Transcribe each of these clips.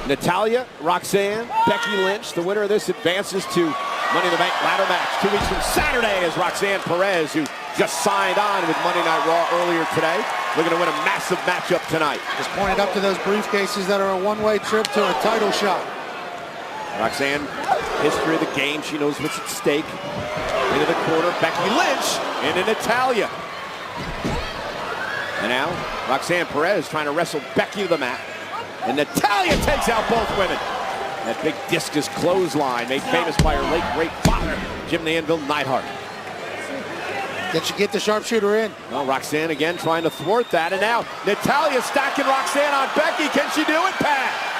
Natalya, Roxanne, Becky Lynch. The winner of this advances to Money in the Bank ladder match 2 weeks from Saturday as Roxanne Perez, who just signed on with Monday Night Raw earlier today, looking to win a massive matchup tonight. Just pointed up to those briefcases that are a one-way trip to a title shot. Roxanne, history of the game. She knows what's at stake. Into the corner, Becky Lynch, into Natalya. And now, Roxanne Perez trying to wrestle Becky to the mat. And Natalya takes out both women. That big discus clothesline made famous by her late great father, Jim the Anvil Neidhart. Did she get the sharpshooter in? Well, Roxanne again trying to thwart that. And now Natalya stacking Roxanne on Becky. Can she do it, Pat?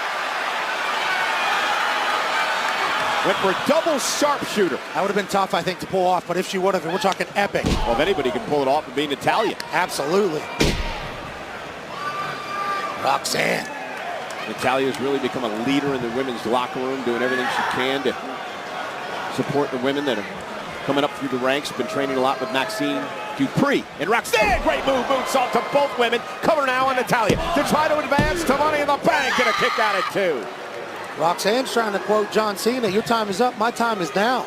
Went for a double sharpshooter. That would have been tough, I think, to pull off, but if she would have, we're talking epic. Well, if anybody can pull it off, it'd be Natalya. Absolutely. Roxanne. Natalya's really become a leader in the women's locker room, doing everything she can to support the women that are coming up through the ranks. Been training a lot with Maxine Dupree. And Roxanne, great move, moonsault to both women. Cover now on Natalya to try to advance to Money in the Bank. Get a kick out at 2. Roxanne's trying to quote John Cena, your time is up, my time is now.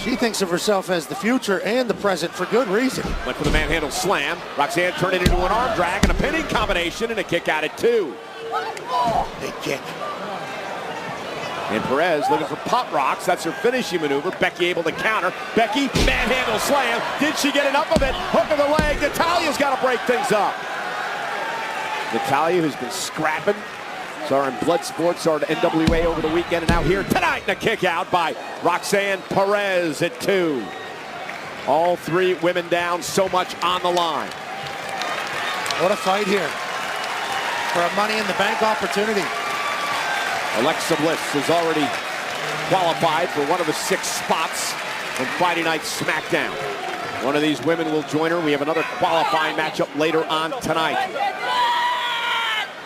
She thinks of herself as the future and the present for good reason. Went for the manhandle slam. Roxanne turned it into an arm drag and a pinning combination and a kick out at 2. Big kick. And Perez looking for pop rocks. That's her finishing maneuver. Becky able to counter. Becky, manhandle slam. Did she get enough of it? Hook of the leg. Natalya's got to break things up. Natalya, who's been scrapping. Saw her in Bloodsport, saw her at NWA over the weekend, and now here tonight in a kick out by Roxanne Perez at 2. All 3 women down, so much on the line. What a fight here for a Money in the Bank opportunity. Alexa Bliss has already qualified for one of the 6 spots from Friday Night SmackDown. One of these women will join her. We have another qualifying matchup later on tonight.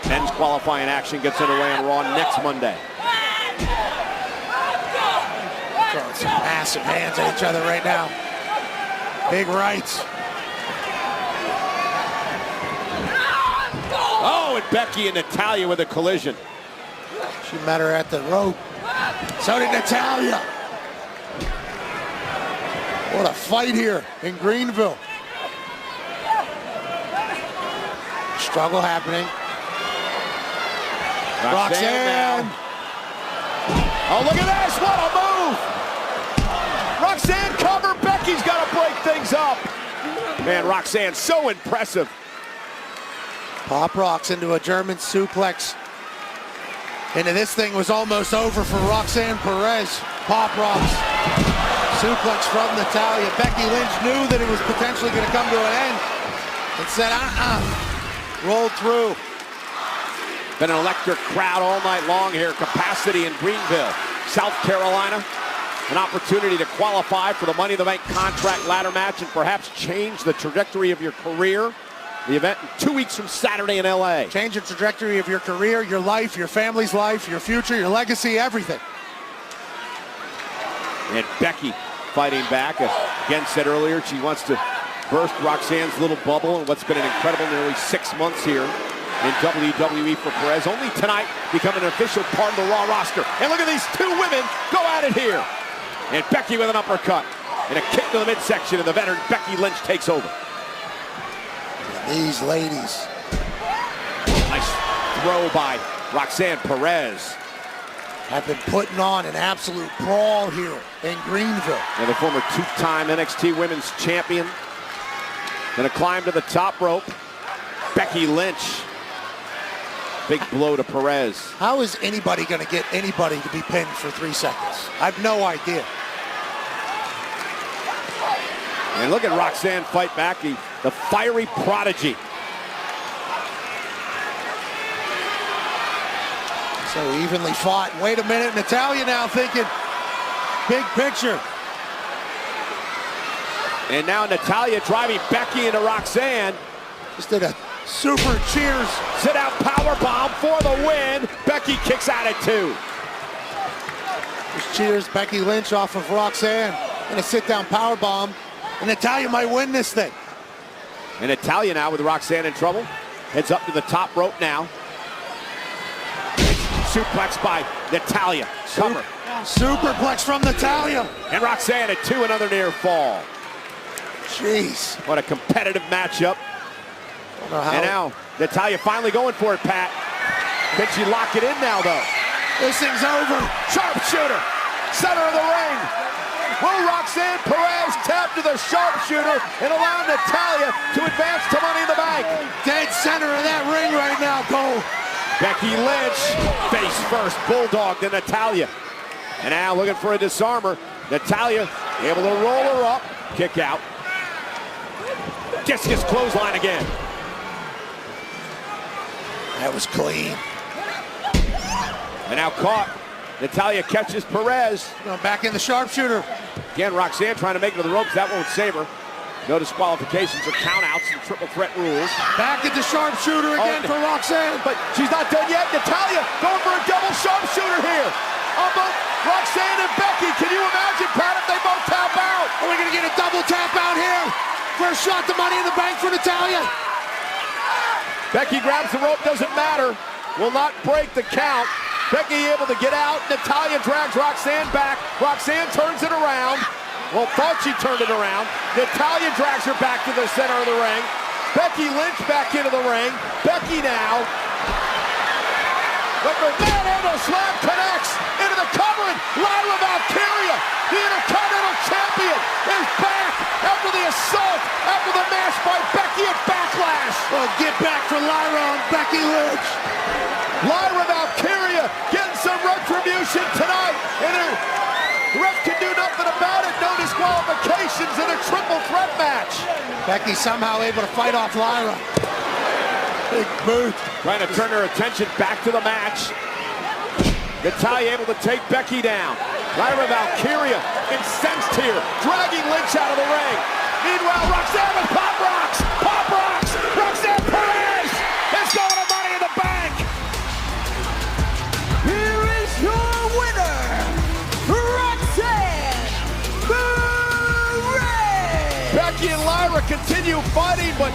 Men's qualifying action gets underway on Raw next Monday. Throwing some massive hands at each other right now. Big rights. Oh, and Becky and Natalya with a collision. She met her at the rope. So did Natalya. What a fight here in Greenville. Struggle happening. Roxanne. Oh, look at this. What a move. Roxanne cover. Becky's got to break things up. Man, Roxanne, so impressive. Pop rocks into a German suplex. And this thing was almost over for Roxanne Perez. Pop rocks. Suplex from Natalya. Becky Lynch knew that it was potentially going to come to an end and said, rolled through. Been an electric crowd all night long here. Capacity in Greenville, South Carolina. An opportunity to qualify for the Money in the Bank contract ladder match and perhaps change the trajectory of your career. The event 2 weeks from Saturday in LA. Change the trajectory of your career, your life, your family's life, your future, your legacy, everything. And Becky fighting back. Again, said earlier she wants to burst Roxanne's little bubble in what's been an incredible nearly 6 months here in WWE for Perez. Only tonight becoming an official part of the Raw roster. And look at these 2 women go at it here. And Becky with an uppercut and a kick to the midsection, and the veteran Becky Lynch takes over. These ladies. Nice throw by Roxanne Perez. Have been putting on an absolute brawl here in Greenville. And the former 2-time NXT Women's Champion. Gonna climb to the top rope. Becky Lynch. Big blow to Perez. How is anybody going to get anybody to be pinned for 3 seconds? I have no idea. And look at Roxanne fight back, the fiery prodigy. So evenly fought. Wait a minute, Natalya now thinking big picture. And now Natalya driving Becky into Roxanne. Just did a super cheers. Sit out powerbomb for the win. Becky kicks out at 2. Just cheers Becky Lynch off of Roxanne. And a sit down powerbomb. And Natalya might win this thing. And Natalya now with Roxanne in trouble. Heads up to the top rope now. suplex by Natalya. Cover. Superplex from Natalya. And Roxanne at 2, another near fall. Jeez. What a competitive matchup. And now Natalya finally going for it, Pat. Can she lock it in now, though? This thing's over. Sharpshooter, center of the ring. Will Roxanne Perez tap to the sharpshooter and allow Natalya to advance to Money in the Bank? Dead center of that ring right now, Cole. Becky Lynch, face first, bulldog to Natalya. And now looking for a disarmer. Natalya able to roll her up, kick out. Discus clothesline again. That was clean. And now caught. Natalya catches Perez. Back in the sharpshooter. Again, Roxanne trying to make it to the ropes. That won't save her. No disqualifications or countouts and triple threat rules. Back at the sharpshooter again for Roxanne. But she's not done yet. Natalya going for a double sharpshooter here. On both Roxanne and Becky. Can you imagine, Pat, if they both tap out? Are we going to get a double tap out here? First shot to Money in the Bank for Natalya. Becky grabs the rope, doesn't matter. Will not break the count. Becky able to get out. Natalya drags Roxanne back. Roxanne turns it around. Well, thought she turned it around. Natalya drags her back to the center of the ring. Becky Lynch back into the ring. Becky now. But the manhandle slam connects into the covering. Lyra Valkyria, the Intercontinental Champion, is back after the assault, after the match by Becky at Backlash. Well, get back for Lyra and Becky Lynch. Lyra Valkyria getting some retribution tonight, and the ref can do nothing about it. No disqualifications in a triple threat match. Becky somehow able to fight off Lyra. Big boot. Trying to turn her attention back to the match. Natalya able to take Becky down. Lyra Valkyria incensed here, dragging Lynch out of the ring. Meanwhile, Roxanne with pop rocks. Pop rocks. Roxanne Perez is going to Money in the Bank. Here is your winner, Roxanne Perez. Becky and Lyra continue fighting, but